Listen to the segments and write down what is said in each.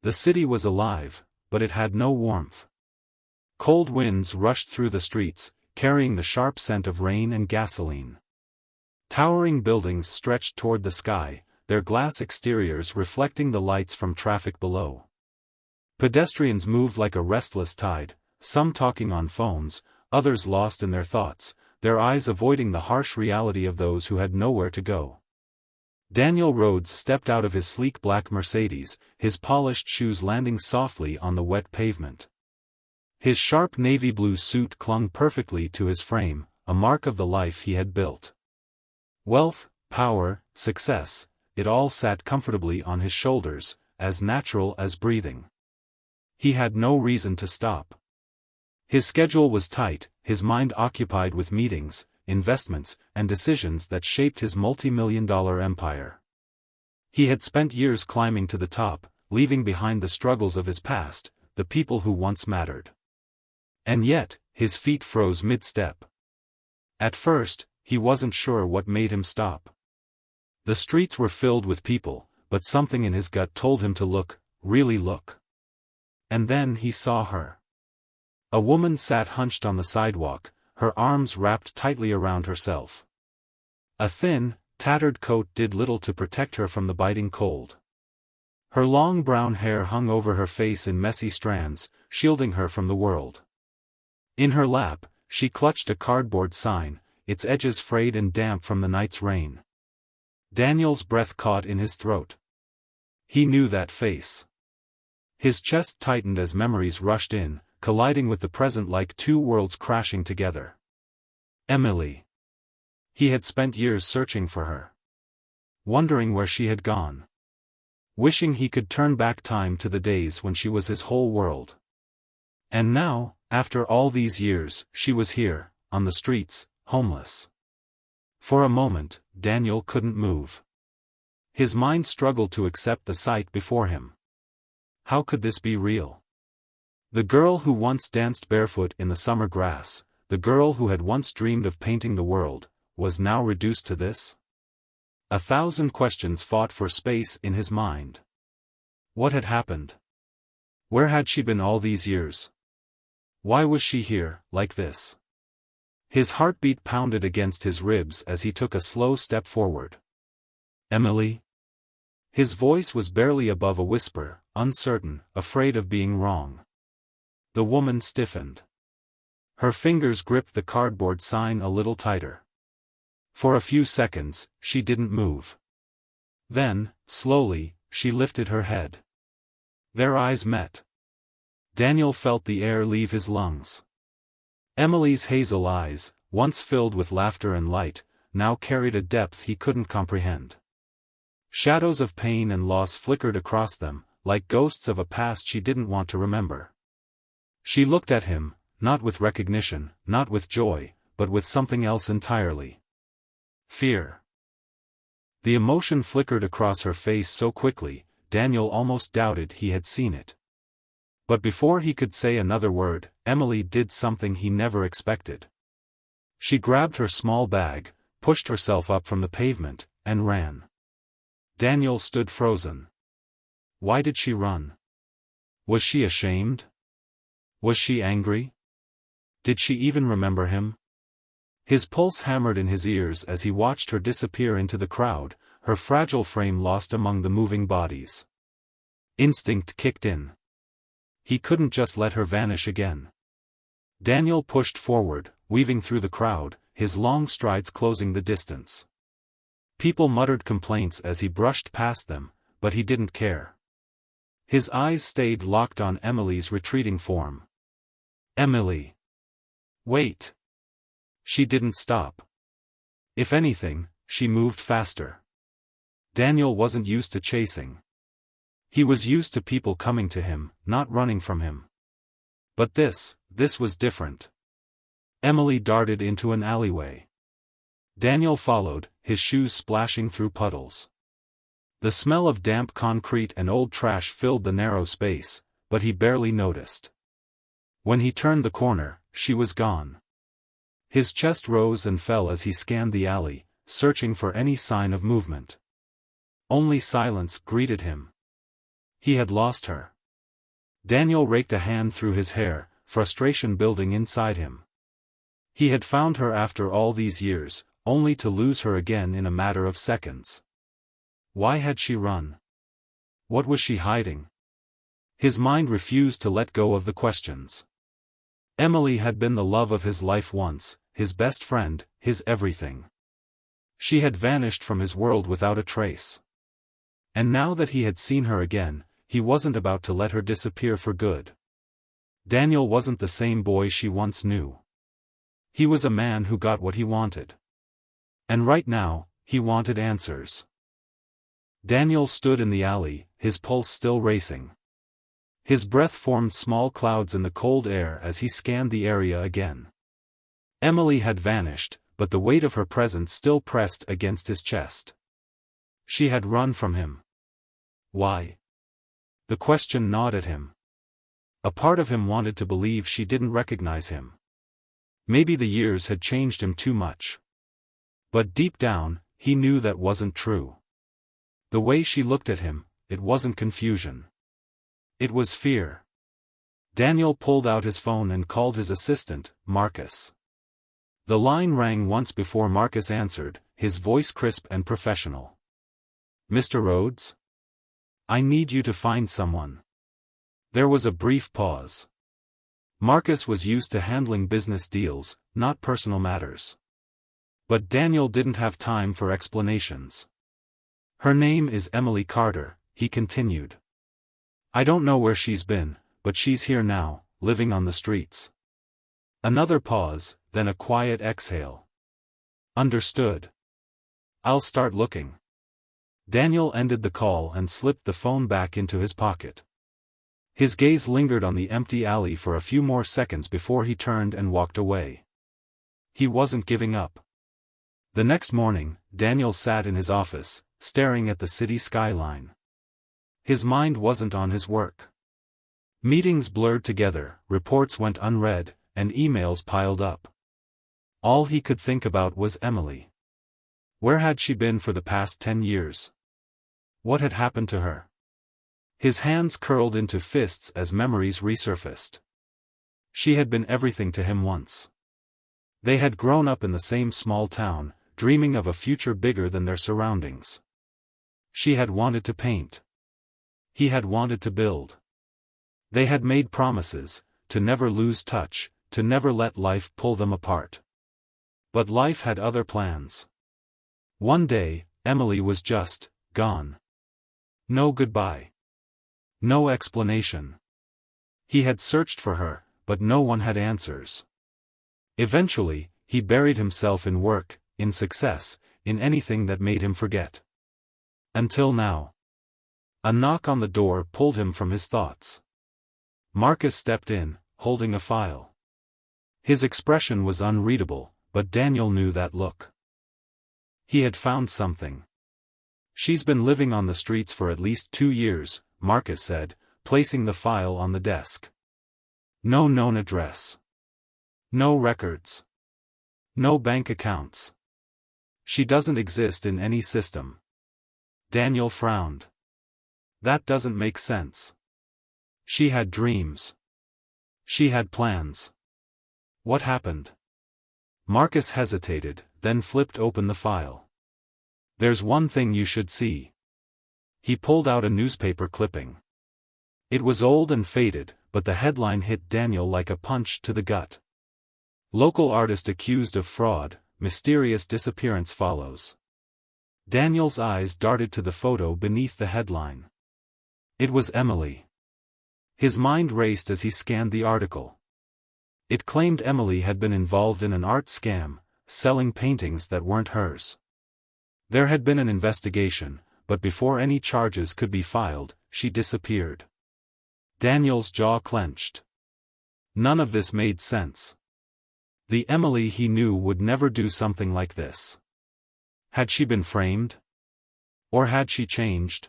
The city was alive, but it had no warmth. Cold winds rushed through the streets, carrying the sharp scent of rain and gasoline. Towering buildings stretched toward the sky, their glass exteriors reflecting the lights from traffic below. Pedestrians moved like a restless tide, some talking on phones, others lost in their thoughts, their eyes avoiding the harsh reality of those who had nowhere to go. Daniel Rhodes stepped out of his sleek black Mercedes, his polished shoes landing softly on the wet pavement. His sharp navy blue suit clung perfectly to his frame, a mark of the life he had built. Wealth, power, success, it all sat comfortably on his shoulders, as natural as breathing. He had no reason to stop. His schedule was tight, his mind occupied with meetings, investments, and decisions that shaped his multi-million-dollar empire. He had spent years climbing to the top, leaving behind the struggles of his past, the people who once mattered. And yet, his feet froze mid-step. At first, he wasn't sure what made him stop. The streets were filled with people, but something in his gut told him to look, really look. And then he saw her. A woman sat hunched on the sidewalk, her arms wrapped tightly around herself. A thin, tattered coat did little to protect her from the biting cold. Her long brown hair hung over her face in messy strands, shielding her from the world. In her lap, she clutched a cardboard sign, its edges frayed and damp from the night's rain. Daniel's breath caught in his throat. He knew that face. His chest tightened as memories rushed in, colliding with the present like two worlds crashing together. Emily. He had spent years searching for her. Wondering where she had gone. Wishing he could turn back time to the days when she was his whole world. And now, after all these years, she was here, on the streets, homeless. For a moment, Daniel couldn't move. His mind struggled to accept the sight before him. How could this be real? The girl who once danced barefoot in the summer grass, the girl who had once dreamed of painting the world, was now reduced to this? 1,000 questions fought for space in his mind. What had happened? Where had she been all these years? Why was she here, like this? His heartbeat pounded against his ribs as he took a slow step forward. Emily? His voice was barely above a whisper, uncertain, afraid of being wrong. The woman stiffened. Her fingers gripped the cardboard sign a little tighter. For a few seconds, she didn't move. Then, slowly, she lifted her head. Their eyes met. Daniel felt the air leave his lungs. Emily's hazel eyes, once filled with laughter and light, now carried a depth he couldn't comprehend. Shadows of pain and loss flickered across them, like ghosts of a past she didn't want to remember. She looked at him, not with recognition, not with joy, but with something else entirely. Fear. The emotion flickered across her face so quickly, Daniel almost doubted he had seen it. But before he could say another word, Emily did something he never expected. She grabbed her small bag, pushed herself up from the pavement, and ran. Daniel stood frozen. Why did she run? Was she ashamed? Was she angry? Did she even remember him? His pulse hammered in his ears as he watched her disappear into the crowd, her fragile frame lost among the moving bodies. Instinct kicked in. He couldn't just let her vanish again. Daniel pushed forward, weaving through the crowd, his long strides closing the distance. People muttered complaints as he brushed past them, but he didn't care. His eyes stayed locked on Emily's retreating form. Emily. Wait. She didn't stop. If anything, she moved faster. Daniel wasn't used to chasing. He was used to people coming to him, not running from him. But this was different. Emily darted into an alleyway. Daniel followed, his shoes splashing through puddles. The smell of damp concrete and old trash filled the narrow space, but he barely noticed. When he turned the corner, she was gone. His chest rose and fell as he scanned the alley, searching for any sign of movement. Only silence greeted him. He had lost her. Daniel raked a hand through his hair, frustration building inside him. He had found her after all these years, only to lose her again in a matter of seconds. Why had she run? What was she hiding? His mind refused to let go of the questions. Emily had been the love of his life once, his best friend, his everything. She had vanished from his world without a trace. And now that he had seen her again, he wasn't about to let her disappear for good. Daniel wasn't the same boy she once knew. He was a man who got what he wanted. And right now, he wanted answers. Daniel stood in the alley, his pulse still racing. His breath formed small clouds in the cold air as he scanned the area again. Emily had vanished, but the weight of her presence still pressed against his chest. She had run from him. Why? The question gnawed at him. A part of him wanted to believe she didn't recognize him. Maybe the years had changed him too much. But deep down, he knew that wasn't true. The way she looked at him, it wasn't confusion. It was fear. Daniel pulled out his phone and called his assistant, Marcus. The line rang once before Marcus answered, his voice crisp and professional. "Mr. Rhodes? I need you to find someone." There was a brief pause. Marcus was used to handling business deals, not personal matters. But Daniel didn't have time for explanations. "Her name is Emily Carter," he continued. "I don't know where she's been, but she's here now, living on the streets." Another pause, then a quiet exhale. "Understood. I'll start looking." Daniel ended the call and slipped the phone back into his pocket. His gaze lingered on the empty alley for a few more seconds before he turned and walked away. He wasn't giving up. The next morning, Daniel sat in his office, staring at the city skyline. His mind wasn't on his work. Meetings blurred together, reports went unread, and emails piled up. All he could think about was Emily. Where had she been for the past 10 years? What had happened to her? His hands curled into fists as memories resurfaced. She had been everything to him once. They had grown up in the same small town, dreaming of a future bigger than their surroundings. She had wanted to paint. He had wanted to build. They had made promises, to never lose touch, to never let life pull them apart. But life had other plans. One day, Emily was just gone. No goodbye. No explanation. He had searched for her, but no one had answers. Eventually, he buried himself in work, in success, in anything that made him forget. Until now. A knock on the door pulled him from his thoughts. Marcus stepped in, holding a file. His expression was unreadable, but Daniel knew that look. He had found something. "She's been living on the streets for at least 2 years, Marcus said, placing the file on the desk. No known address. No records. No bank accounts. She doesn't exist in any system." Daniel frowned. "That doesn't make sense. She had dreams. She had plans. What happened?" Marcus hesitated, then flipped open the file. "There's one thing you should see." He pulled out a newspaper clipping. It was old and faded, but the headline hit Daniel like a punch to the gut. "Local artist accused of fraud, mysterious disappearance follows." Daniel's eyes darted to the photo beneath the headline. It was Emily. His mind raced as he scanned the article. It claimed Emily had been involved in an art scam, selling paintings that weren't hers. There had been an investigation, but before any charges could be filed, she disappeared. Daniel's jaw clenched. None of this made sense. The Emily he knew would never do something like this. Had she been framed? Or had she changed?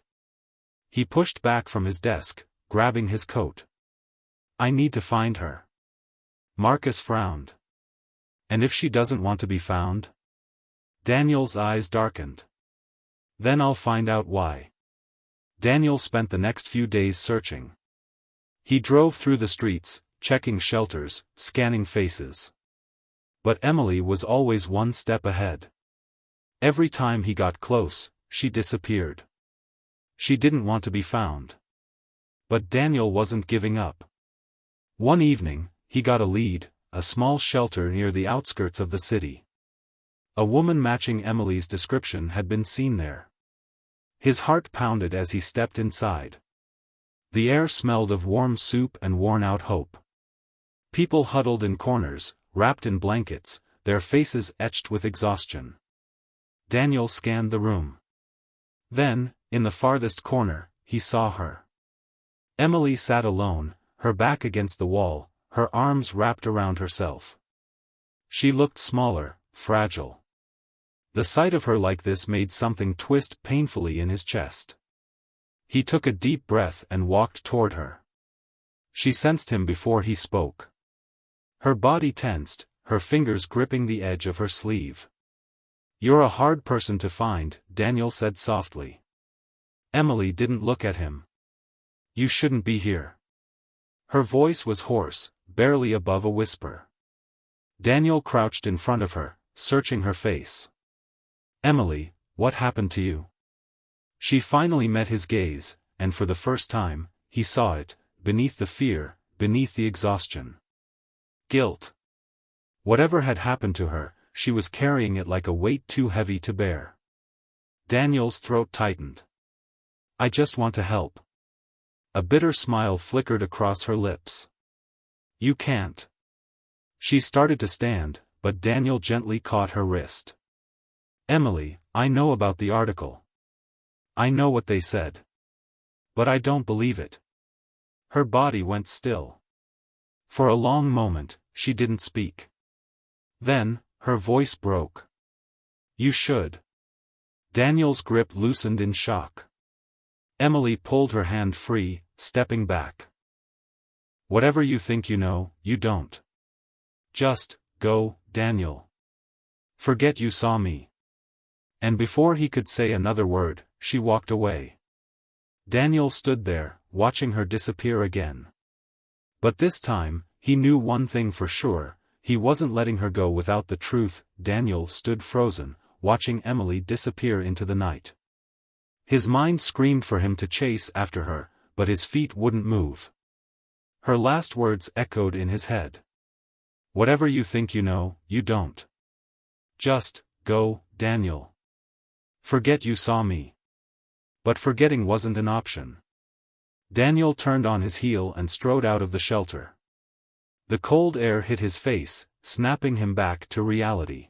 He pushed back from his desk, grabbing his coat. "I need to find her." Marcus frowned. "And if she doesn't want to be found?" Daniel's eyes darkened. "Then I'll find out why." Daniel spent the next few days searching. He drove through the streets, checking shelters, scanning faces. But Emily was always one step ahead. Every time he got close, she disappeared. She didn't want to be found. But Daniel wasn't giving up. One evening, he got a lead, a small shelter near the outskirts of the city. A woman matching Emily's description had been seen there. His heart pounded as he stepped inside. The air smelled of warm soup and worn-out hope. People huddled in corners, wrapped in blankets, their faces etched with exhaustion. Daniel scanned the room. Then, in the farthest corner, he saw her. Emily sat alone, her back against the wall, her arms wrapped around herself. She looked smaller, fragile. The sight of her like this made something twist painfully in his chest. He took a deep breath and walked toward her. She sensed him before he spoke. Her body tensed, her fingers gripping the edge of her sleeve. "You're a hard person to find," Daniel said softly. Emily didn't look at him. "You shouldn't be here." Her voice was hoarse, barely above a whisper. Daniel crouched in front of her, searching her face. "Emily, what happened to you?" She finally met his gaze, and for the first time, he saw it, beneath the fear, beneath the exhaustion. Guilt. Whatever had happened to her, she was carrying it like a weight too heavy to bear. Daniel's throat tightened. "I just want to help." A bitter smile flickered across her lips. "You can't." She started to stand, but Daniel gently caught her wrist. "Emily, I know about the article. I know what they said. But I don't believe it." Her body went still. For a long moment, she didn't speak. Then, her voice broke. "You should." Daniel's grip loosened in shock. Emily pulled her hand free, stepping back. "Whatever you think you know, you don't. Just go, Daniel. Forget you saw me." And before he could say another word, she walked away. Daniel stood there, watching her disappear again. But this time, he knew one thing for sure, he wasn't letting her go without the truth. Daniel stood frozen, watching Emily disappear into the night. His mind screamed for him to chase after her, but his feet wouldn't move. Her last words echoed in his head. "Whatever you think you know, you don't. Just go, Daniel. Forget you saw me." But forgetting wasn't an option. Daniel turned on his heel and strode out of the shelter. The cold air hit his face, snapping him back to reality.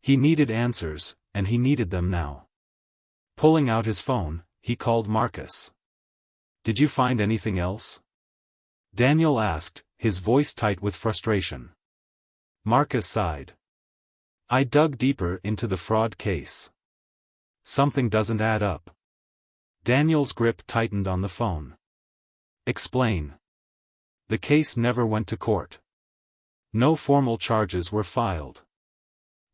He needed answers, and he needed them now. Pulling out his phone, he called Marcus. "Did you find anything else?" Daniel asked, his voice tight with frustration. Marcus sighed. "I dug deeper into the fraud case. Something doesn't add up." Daniel's grip tightened on the phone. "Explain." "The case never went to court. No formal charges were filed.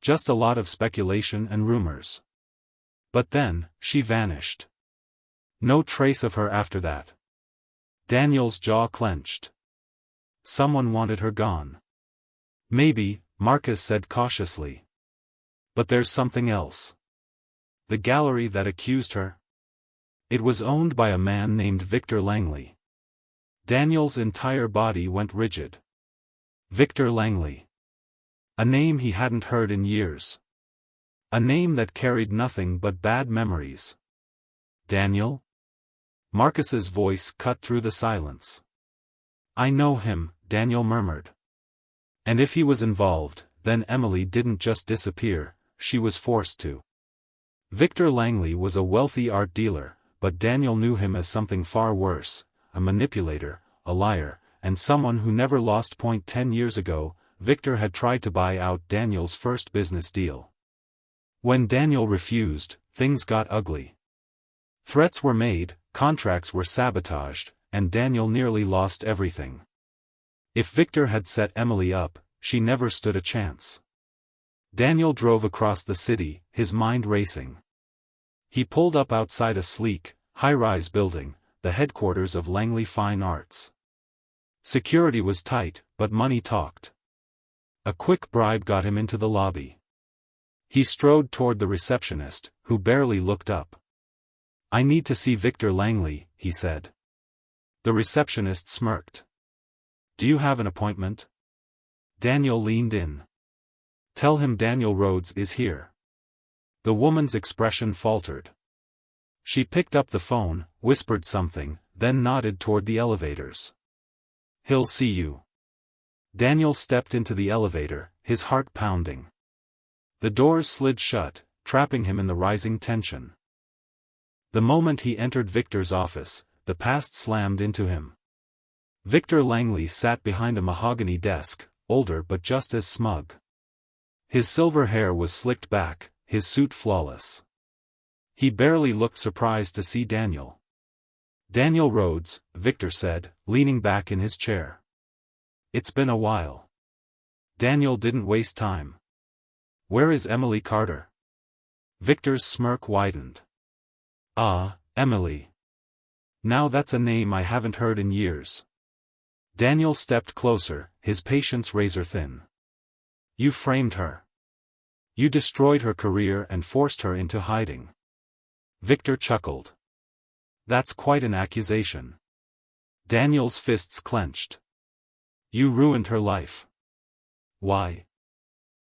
Just a lot of speculation and rumors. But then, she vanished. No trace of her after that." Daniel's jaw clenched. "Someone wanted her gone." "Maybe," Marcus said cautiously. "But there's something else. The gallery that accused her? It was owned by a man named Victor Langley." Daniel's entire body went rigid. Victor Langley. A name he hadn't heard in years. A name that carried nothing but bad memories. "Daniel?" Marcus's voice cut through the silence. "I know him," Daniel murmured. "And if he was involved, then Emily didn't just disappear, she was forced to." Victor Langley was a wealthy art dealer, but Daniel knew him as something far worse, a manipulator, a liar, and someone who never lost point. 10 years ago, Victor had tried to buy out Daniel's first business deal. When Daniel refused, things got ugly. Threats were made, contracts were sabotaged, and Daniel nearly lost everything. If Victor had set Emily up, she never stood a chance. Daniel drove across the city, his mind racing. He pulled up outside a sleek, high-rise building, the headquarters of Langley Fine Arts. Security was tight, but money talked. A quick bribe got him into the lobby. He strode toward the receptionist, who barely looked up. "I need to see Victor Langley," he said. The receptionist smirked. "Do you have an appointment?" Daniel leaned in. "Tell him Daniel Rhodes is here." The woman's expression faltered. She picked up the phone, whispered something, then nodded toward the elevators. "He'll see you." Daniel stepped into the elevator, his heart pounding. The doors slid shut, trapping him in the rising tension. The moment he entered Victor's office, the past slammed into him. Victor Langley sat behind a mahogany desk, older but just as smug. His silver hair was slicked back, his suit flawless. He barely looked surprised to see Daniel. "Daniel Rhodes," Victor said, leaning back in his chair. "It's been a while." Daniel didn't waste time. "Where is Emily Carter?" Victor's smirk widened. "Ah, Emily. Now that's a name I haven't heard in years." Daniel stepped closer, his patience razor-thin. "You framed her. You destroyed her career and forced her into hiding." Victor chuckled. "That's quite an accusation." Daniel's fists clenched. "You ruined her life." "Why?"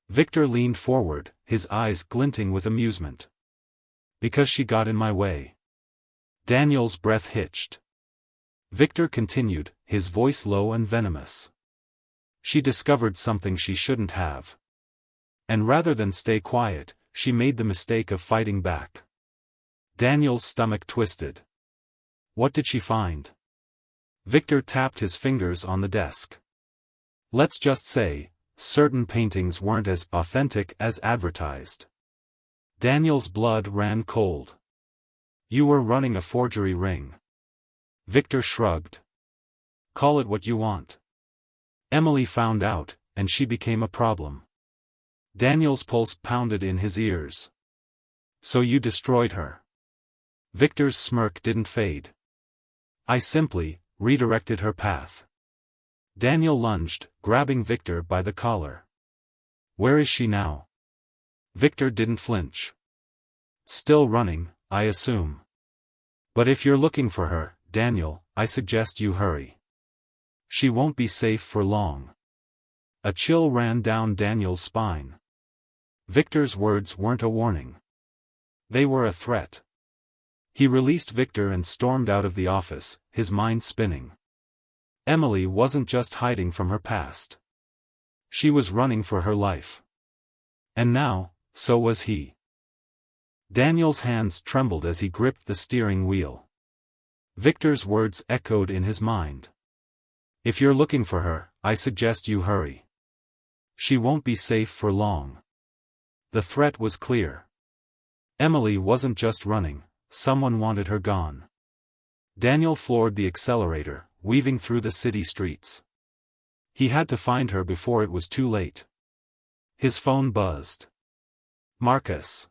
Victor leaned forward, his eyes glinting with amusement. "Because she got in my way." Daniel's breath hitched. Victor continued, his voice low and venomous. "She discovered something she shouldn't have. And rather than stay quiet, she made the mistake of fighting back." Daniel's stomach twisted. "What did she find?" Victor tapped his fingers on the desk. "Let's just say, certain paintings weren't as authentic as advertised." Daniel's blood ran cold. "You were running a forgery ring." Victor shrugged. "Call it what you want. Emily found out, and she became a problem." Daniel's pulse pounded in his ears. "So you destroyed her?" Victor's smirk didn't fade. "I simply redirected her path." Daniel lunged, grabbing Victor by the collar. "Where is she now?" Victor didn't flinch. "Still running, I assume. But if you're looking for her, Daniel, I suggest you hurry. She won't be safe for long." A chill ran down Daniel's spine. Victor's words weren't a warning. They were a threat. He released Victor and stormed out of the office, his mind spinning. Emily wasn't just hiding from her past. She was running for her life. And now, so was he. Daniel's hands trembled as he gripped the steering wheel. Victor's words echoed in his mind. "If you're looking for her, I suggest you hurry. She won't be safe for long." The threat was clear. Emily wasn't just running, someone wanted her gone. Daniel floored the accelerator, weaving through the city streets. He had to find her before it was too late. His phone buzzed. "Marcus."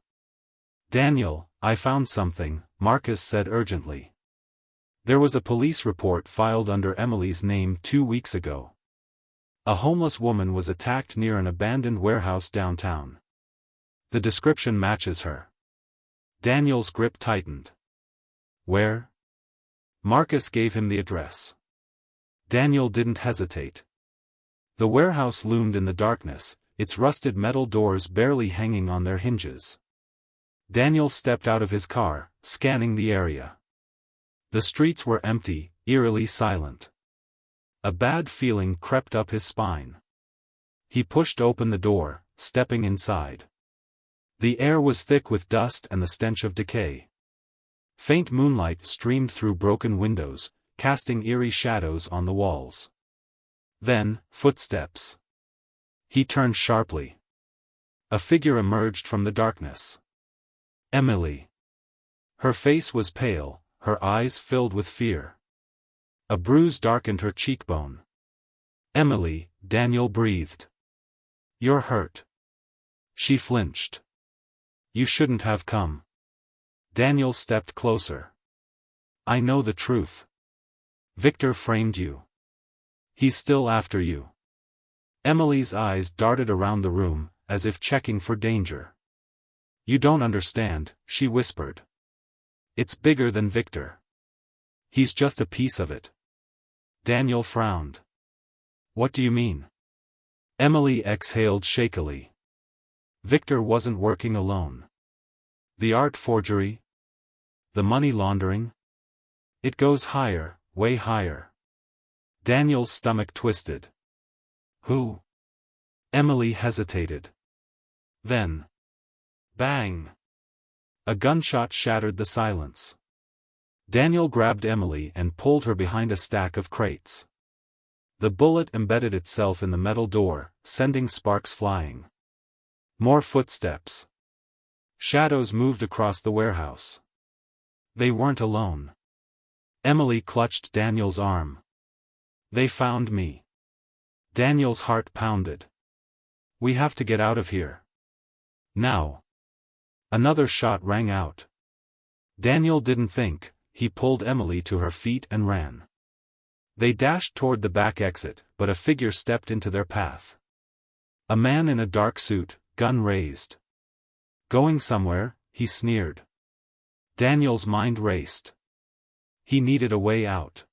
"Daniel, I found something," Marcus said urgently. There was a police report filed under Emily's name 2 weeks ago. A homeless woman was attacked near an abandoned warehouse downtown. The description matches her. Daniel's grip tightened. "Where?" Marcus gave him the address. Daniel didn't hesitate. The warehouse loomed in the darkness, its rusted metal doors barely hanging on their hinges. Daniel stepped out of his car, scanning the area. The streets were empty, eerily silent. A bad feeling crept up his spine. He pushed open the door, stepping inside. The air was thick with dust and the stench of decay. Faint moonlight streamed through broken windows, casting eerie shadows on the walls. Then, footsteps. He turned sharply. A figure emerged from the darkness. Emily. Her face was pale, her eyes filled with fear. A bruise darkened her cheekbone. "Emily," Daniel breathed. "You're hurt." She flinched. "You shouldn't have come." Daniel stepped closer. "I know the truth. Victor framed you. He's still after you. Emily's eyes darted around the room, as if checking for danger. You don't understand, she whispered. It's bigger than Victor. He's just a piece of it. Daniel frowned. What do you mean? Emily exhaled shakily. Victor wasn't working alone. The art forgery? The money laundering? It goes higher, way higher. Daniel's stomach twisted. Who? Emily hesitated. Then. Bang! A gunshot shattered the silence. Daniel grabbed Emily and pulled her behind a stack of crates. The bullet embedded itself in the metal door, sending sparks flying. More footsteps. Shadows moved across the warehouse. They weren't alone. Emily clutched Daniel's arm. They found me. Daniel's heart pounded. We have to get out of here. Now. Another shot rang out. Daniel didn't think, he pulled Emily to her feet and ran. They dashed toward the back exit, but a figure stepped into their path. A man in a dark suit, gun raised. Going somewhere, he sneered. Daniel's mind raced. He needed a way out.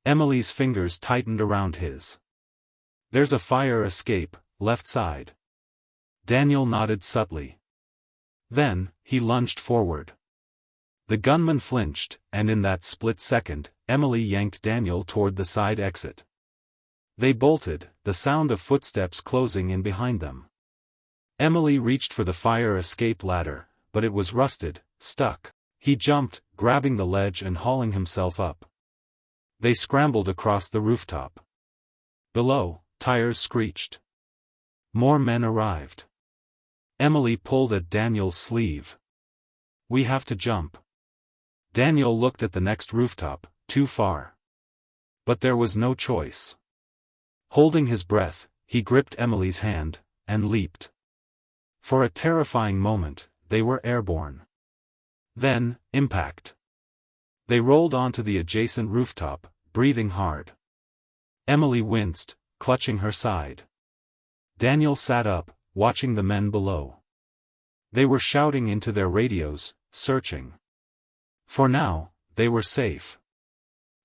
Emily's fingers tightened around his. There's a fire escape, left side. Daniel nodded subtly. Then, he lunged forward. The gunman flinched, and in that split second, Emily yanked Daniel toward the side exit. They bolted, the sound of footsteps closing in behind them. Emily reached for the fire escape ladder, but it was rusted, stuck. He jumped, grabbing the ledge and hauling himself up. They scrambled across the rooftop. Below, tires screeched. More men arrived. Emily pulled at Daniel's sleeve. We have to jump. Daniel looked at the next rooftop, too far. But there was no choice. Holding his breath, he gripped Emily's hand, and leaped. For a terrifying moment, they were airborne. Then, impact. They rolled onto the adjacent rooftop, breathing hard. Emily winced, clutching her side. Daniel sat up, watching the men below. They were shouting into their radios, searching. For now, they were safe.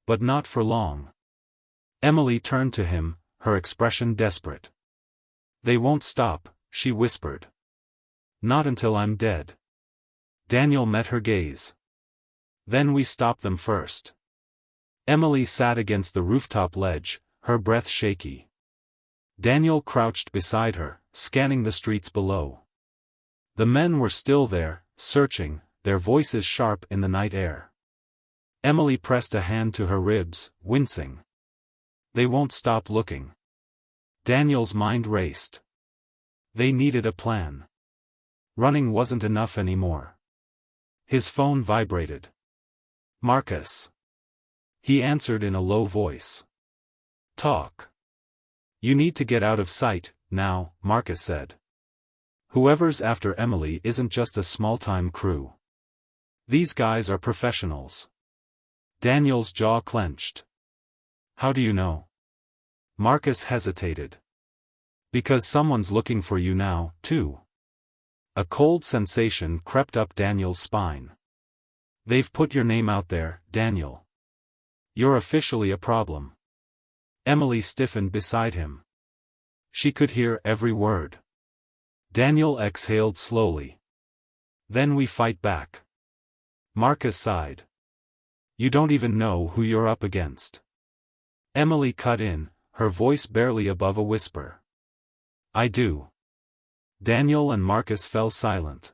But not for long. Emily turned to him, her expression desperate. They won't stop, she whispered. Not until I'm dead. Daniel met her gaze. Then we stop them first. Emily sat against the rooftop ledge, her breath shaky. Daniel crouched beside her, scanning the streets below. The men were still there, searching, their voices sharp in the night air. Emily pressed a hand to her ribs, wincing. They won't stop looking. Daniel's mind raced. They needed a plan. Running wasn't enough anymore. His phone vibrated. Marcus. He answered in a low voice. Talk. You need to get out of sight, now, Marcus said. Whoever's after Emily isn't just a small-time crew. These guys are professionals. Daniel's jaw clenched. How do you know? Marcus hesitated. Because someone's looking for you now, too. A cold sensation crept up Daniel's spine. They've put your name out there, Daniel. You're officially a problem. Emily stiffened beside him. She could hear every word. Daniel exhaled slowly. Then we fight back. Marcus sighed. You don't even know who you're up against. Emily cut in, her voice barely above a whisper. I do. Daniel and Marcus fell silent.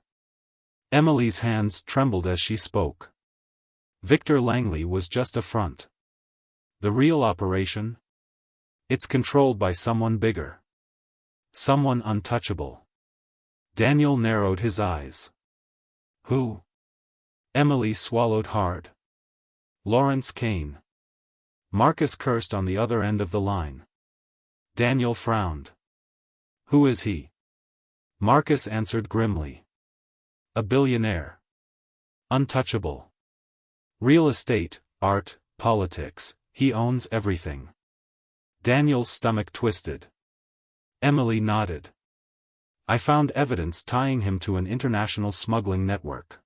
Emily's hands trembled as she spoke. Victor Langley was just a front. The real operation? It's controlled by someone bigger. Someone untouchable. Daniel narrowed his eyes. Who? Emily swallowed hard. Lawrence Kane. Marcus cursed on the other end of the line. Daniel frowned. Who is he? Marcus answered grimly. A billionaire. Untouchable. Real estate, art, politics, he owns everything. Daniel's stomach twisted. Emily nodded. I found evidence tying him to an international smuggling network.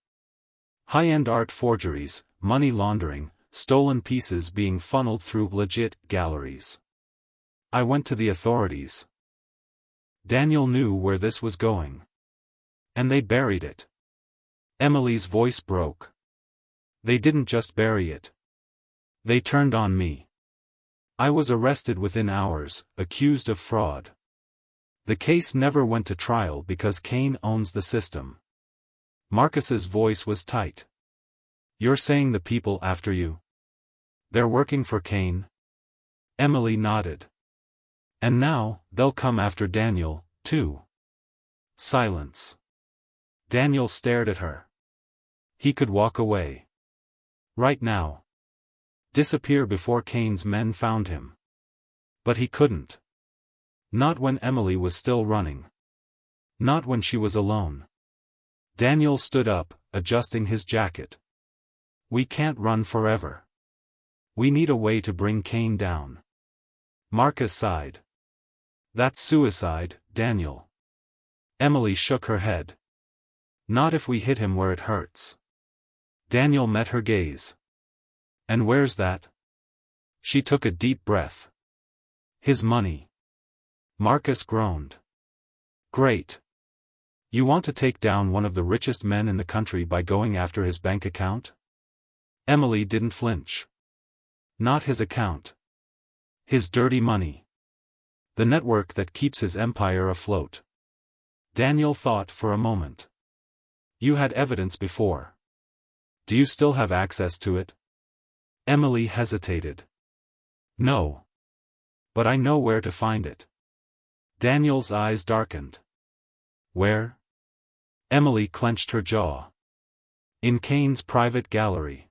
High-end art forgeries, money laundering, stolen pieces being funneled through legit galleries. I went to the authorities. Daniel knew where this was going. And they buried it. Emily's voice broke. They didn't just bury it. They turned on me. I was arrested within hours, accused of fraud. The case never went to trial because Kane owns the system. Marcus's voice was tight. You're saying the people after you? They're working for Kane? Emily nodded. And now, they'll come after Daniel, too. Silence. Daniel stared at her. He could walk away. Right now. Disappear before Kane's men found him. But he couldn't. Not when Emily was still running. Not when she was alone. Daniel stood up, adjusting his jacket. We can't run forever. We need a way to bring Kane down. Marcus sighed. That's suicide, Daniel. Emily shook her head. Not if we hit him where it hurts. Daniel met her gaze. And where's that? She took a deep breath. His money. Marcus groaned. Great. You want to take down one of the richest men in the country by going after his bank account? Emily didn't flinch. Not his account. His dirty money. The network that keeps his empire afloat. Daniel thought for a moment. You had evidence before. Do you still have access to it? Emily hesitated. No. But I know where to find it. Daniel's eyes darkened. Where? Emily clenched her jaw. In Kane's private gallery.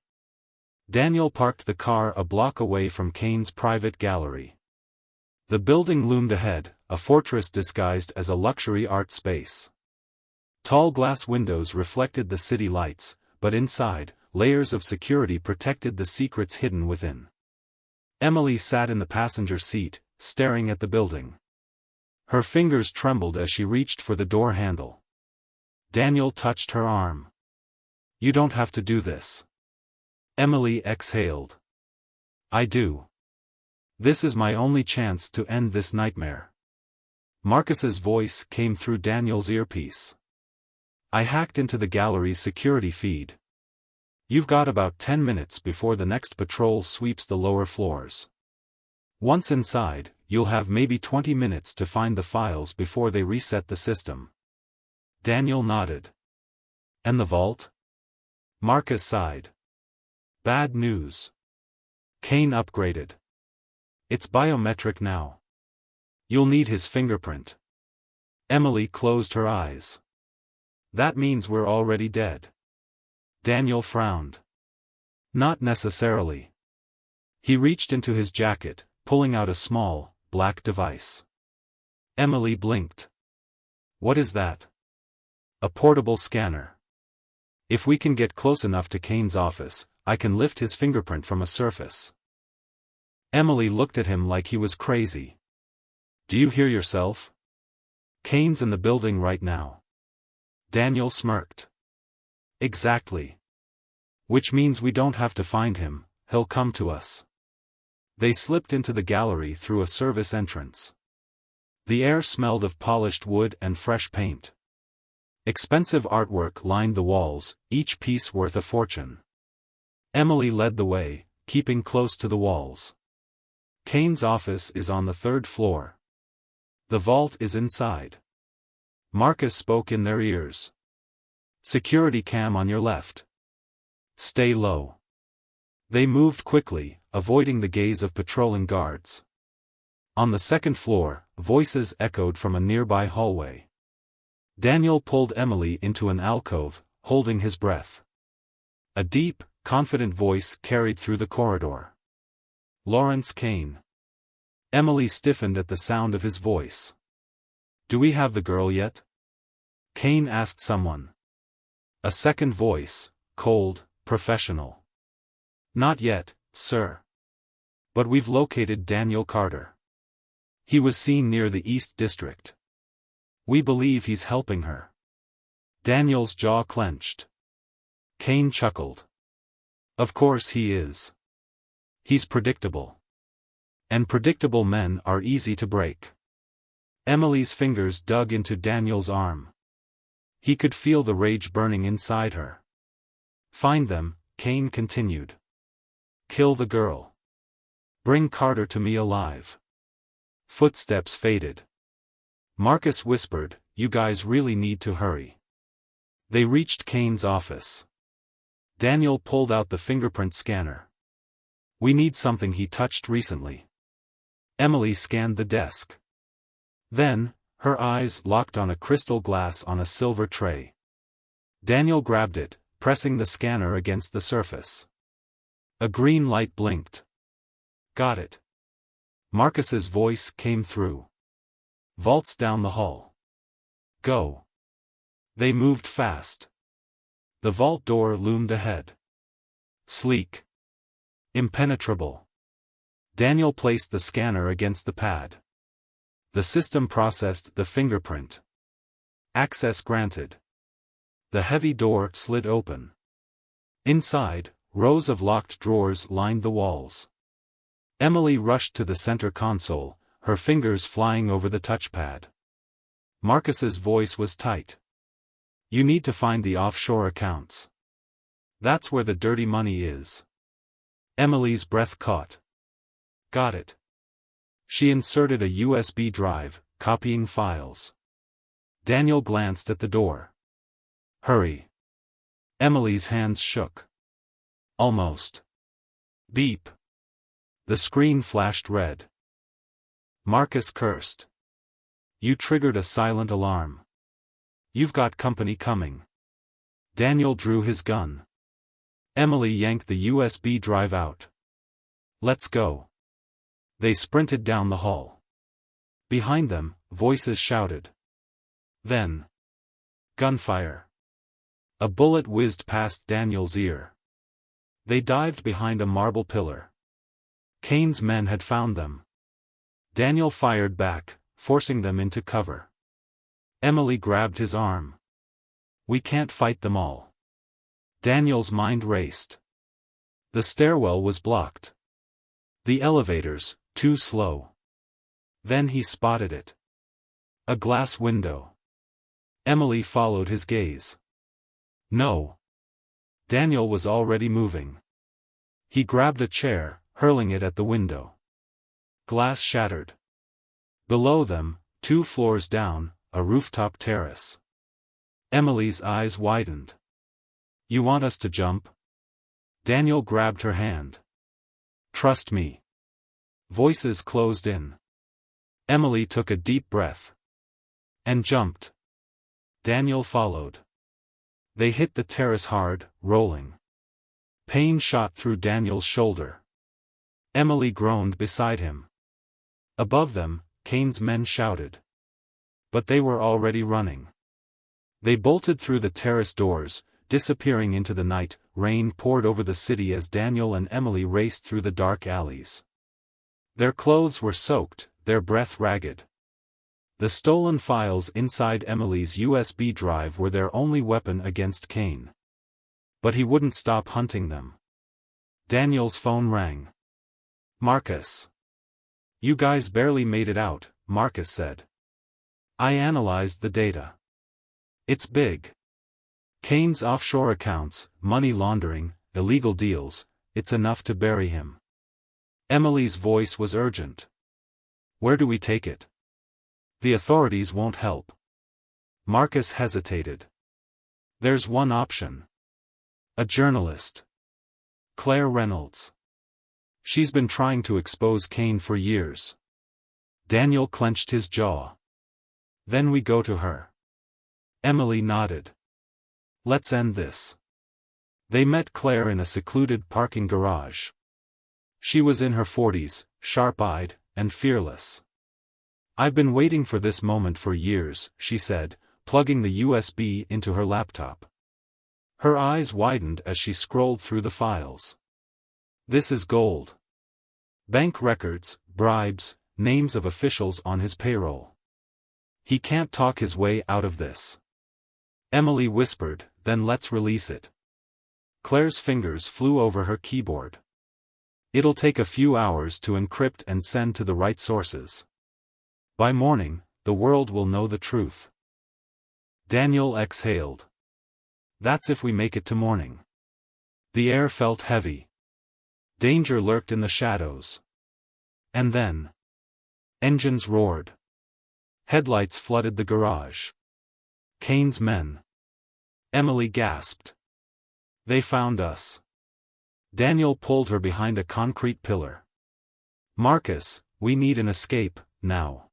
Daniel parked the car a block away from Kane's private gallery. The building loomed ahead, a fortress disguised as a luxury art space. Tall glass windows reflected the city lights, but inside, layers of security protected the secrets hidden within. Emily sat in the passenger seat, staring at the building. Her fingers trembled as she reached for the door handle. Daniel touched her arm. You don't have to do this. Emily exhaled. I do. This is my only chance to end this nightmare. Marcus's voice came through Daniel's earpiece. I hacked into the gallery's security feed. You've got about 10 minutes before the next patrol sweeps the lower floors. Once inside, you'll have maybe 20 minutes to find the files before they reset the system. Daniel nodded. And the vault? Marcus sighed. Bad news. Kane upgraded. It's biometric now. You'll need his fingerprint. Emily closed her eyes. That means we're already dead. Daniel frowned. Not necessarily. He reached into his jacket, pulling out a small, black device. Emily blinked. What is that? A portable scanner. If we can get close enough to Kane's office, I can lift his fingerprint from a surface. Emily looked at him like he was crazy. Do you hear yourself? Kane's in the building right now. Daniel smirked. Exactly. Which means we don't have to find him, he'll come to us. They slipped into the gallery through a service entrance. The air smelled of polished wood and fresh paint. Expensive artwork lined the walls, each piece worth a fortune. Emily led the way, keeping close to the walls. Kane's office is on the 3rd floor. The vault is inside. Marcus spoke in their ears. Security cam on your left. Stay low. They moved quickly, avoiding the gaze of patrolling guards. On the 2nd floor, voices echoed from a nearby hallway. Daniel pulled Emily into an alcove, holding his breath. A deep, confident voice carried through the corridor. Lawrence Kane. Emily stiffened at the sound of his voice. Do we have the girl yet? Kane asked someone. A second voice, cold, professional. Not yet, sir. But we've located Daniel Carter. He was seen near the East District. We believe he's helping her. Daniel's jaw clenched. Kane chuckled. Of course he is. He's predictable. And predictable men are easy to break. Emily's fingers dug into Daniel's arm. He could feel the rage burning inside her. Find them, Kane continued. Kill the girl. Bring Carter to me alive. Footsteps faded. Marcus whispered, you guys really need to hurry. They reached Kane's office. Daniel pulled out the fingerprint scanner. We need something he touched recently. Emily scanned the desk. Then, her eyes locked on a crystal glass on a silver tray. Daniel grabbed it, pressing the scanner against the surface. A green light blinked. Got it. Marcus's voice came through. Vaults down the hall. Go. They moved fast. The vault door loomed ahead. Sleek. Impenetrable. Daniel placed the scanner against the pad. The system processed the fingerprint. Access granted. The heavy door slid open. Inside, rows of locked drawers lined the walls. Emily rushed to the center console, her fingers flying over the touchpad. Marcus's voice was tight. You need to find the offshore accounts. That's where the dirty money is. Emily's breath caught. Got it. She inserted a USB drive, copying files. Daniel glanced at the door. Hurry. Emily's hands shook. Almost. Beep. The screen flashed red. Marcus cursed. You triggered a silent alarm. You've got company coming. Daniel drew his gun. Emily yanked the USB drive out. Let's go. They sprinted down the hall. Behind them, voices shouted. Then. Gunfire. A bullet whizzed past Daniel's ear. They dived behind a marble pillar. Kane's men had found them. Daniel fired back, forcing them into cover. Emily grabbed his arm. We can't fight them all. Daniel's mind raced. The stairwell was blocked. The elevators, too slow. Then he spotted it. A glass window. Emily followed his gaze. No. Daniel was already moving. He grabbed a chair, hurling it at the window. Glass shattered. Below them, 2 floors down, a rooftop terrace. Emily's eyes widened. You want us to jump? Daniel grabbed her hand. Trust me. Voices closed in. Emily took a deep breath. And jumped. Daniel followed. They hit the terrace hard, rolling. Pain shot through Daniel's shoulder. Emily groaned beside him. Above them, Kane's men shouted. But they were already running. They bolted through the terrace doors, disappearing into the night. Rain poured over the city as Daniel and Emily raced through the dark alleys. Their clothes were soaked, their breath ragged. The stolen files inside Emily's USB drive were their only weapon against Kane. But he wouldn't stop hunting them. Daniel's phone rang. Marcus. You guys barely made it out, Marcus said. I analyzed the data. It's big. Kane's offshore accounts, money laundering, illegal deals, it's enough to bury him. Emily's voice was urgent. Where do we take it? The authorities won't help. Marcus hesitated. There's one option. A journalist. Claire Reynolds. She's been trying to expose Kane for years. Daniel clenched his jaw. Then we go to her. Emily nodded. Let's end this. They met Claire in a secluded parking garage. She was in her 40s, sharp-eyed, and fearless. I've been waiting for this moment for years, she said, plugging the USB into her laptop. Her eyes widened as she scrolled through the files. This is gold. Bank records, bribes, names of officials on his payroll. He can't talk his way out of this. Emily whispered, then let's release it. Claire's fingers flew over her keyboard. It'll take a few hours to encrypt and send to the right sources. By morning, the world will know the truth. Daniel exhaled. That's if we make it to morning. The air felt heavy. Danger lurked in the shadows. And then, engines roared. Headlights flooded the garage. Kane's men. Emily gasped. They found us. Daniel pulled her behind a concrete pillar. Marcus, we need an escape, now.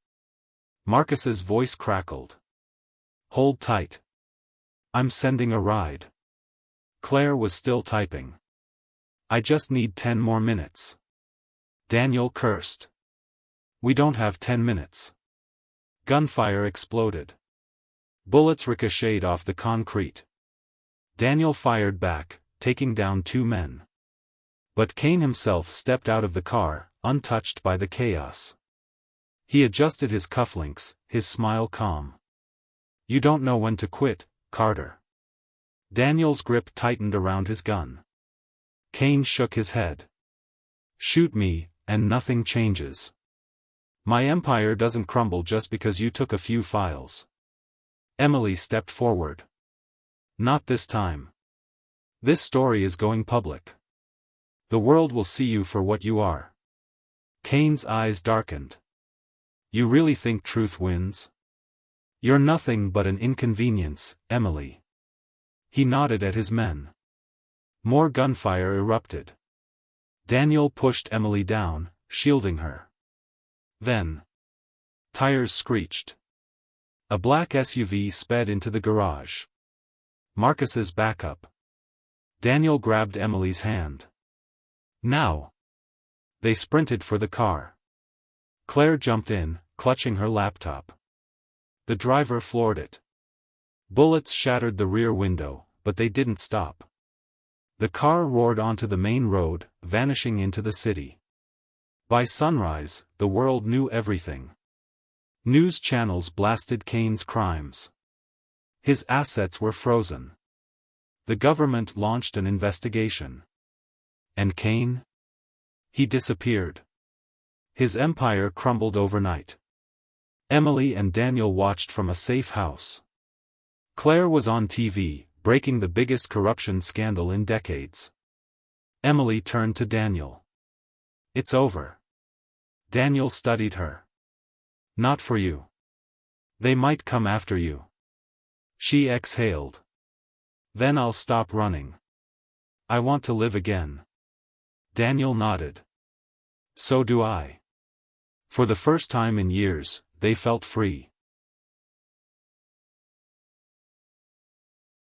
Marcus's voice crackled. Hold tight. I'm sending a ride. Claire was still typing. I just need 10 more minutes. Daniel cursed. We don't have 10 minutes. Gunfire exploded. Bullets ricocheted off the concrete. Daniel fired back, taking down 2 men. But Kane himself stepped out of the car, untouched by the chaos. He adjusted his cufflinks, his smile calm. You don't know when to quit, Carter. Daniel's grip tightened around his gun. Kane shook his head. Shoot me, and nothing changes. My empire doesn't crumble just because you took a few files. Emily stepped forward. Not this time. This story is going public. The world will see you for what you are. Kane's eyes darkened. You really think truth wins? You're nothing but an inconvenience, Emily. He nodded at his men. More gunfire erupted. Daniel pushed Emily down, shielding her. Then, tires screeched. A black SUV sped into the garage. Marcus's backup. Daniel grabbed Emily's hand. Now. They sprinted for the car. Claire jumped in, clutching her laptop. The driver floored it. Bullets shattered the rear window, but they didn't stop. The car roared onto the main road, vanishing into the city. By sunrise, the world knew everything. News channels blasted Kane's crimes. His assets were frozen. The government launched an investigation. And Kane? He disappeared. His empire crumbled overnight. Emily and Daniel watched from a safe house. Claire was on TV, breaking the biggest corruption scandal in decades. Emily turned to Daniel. It's over. Daniel studied her. Not for you. They might come after you. She exhaled. Then I'll stop running. I want to live again. Daniel nodded. So do I. For the first time in years, they felt free.